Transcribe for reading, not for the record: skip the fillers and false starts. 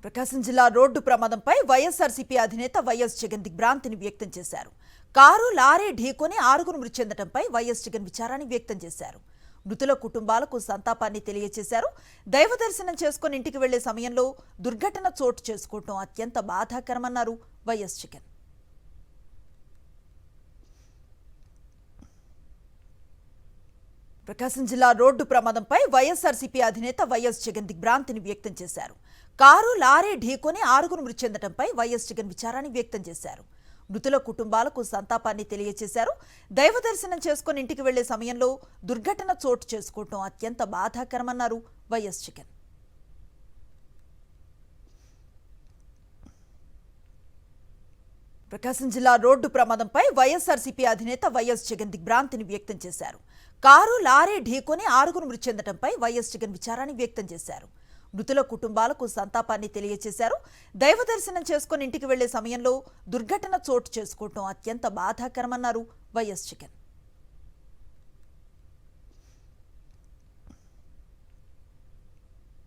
ప్రకాశం జిల్లా రోడ్డు ప్రమాదంపై వైఎస్ఆర్సీపీ అధినేత వైఎస్ జగన్ దిగ్భ్రాంతిని వ్యక్తం చేశారు. కారు లారీ ఢీకొని 6 మృతి చెందడంపై వైఎస్ జగన్ విచారాన్ని వ్యక్తం చేశారు. మృతుల కుటుంబాలకు సంతాపాన్ని తెలియజేశారు. దైవ దర్శనం చేసుకుని ఇంటికి వెళ్లే సమయంలో దుర్ఘటన చోటు చేసుకోవడం అత్యంత బాధాకరమన్నారు వైఎస్ జగన్. ప్రకాశం జిల్లా రోడ్డు ప్రమాదంపై వైఎస్ఆర్సీపీ అధినేత వైఎస్ జగన్ దిగ్భ్రాంతిని వ్యక్తం చేశారు. కారు లారీ ఢీకొని 6 మృతి చెందడంపై వైఎస్ జగన్ విచారాన్ని వ్యక్తం చేశారు. మృతుల కుటుంబాలకు సంతాపాన్ని తెలియజేశారు. దైవ దర్శనం చేసుకుని ఇంటికి వెళ్లే సమయంలో దుర్ఘటన చోటు చేసుకోవడం అత్యంత బాధాకరమన్నారు వైఎస్ జగన్. ప్రకాశం జిల్లా రోడ్డు ప్రమాదంపై వైఎస్ఆర్సీపీ అధినేత వైఎస్ జగన్ దిగ్భ్రాంతిని వ్యక్తం చేశారు. కారు లారీ ఢీకొని 6 మృతి చెందడంపై వైఎస్ జగన్ విచారాన్ని వ్యక్తం చేశారు. మృతుల కుటుంబాలకు సంతాపాన్ని తెలియజేశారు. దైవ దర్శనం చేసుకుని ఇంటికి వెళ్లే సమయంలో దుర్ఘటన చోటు చేసుకోవడం అత్యంత బాధాకరమన్నారు వైఎస్ జగన్.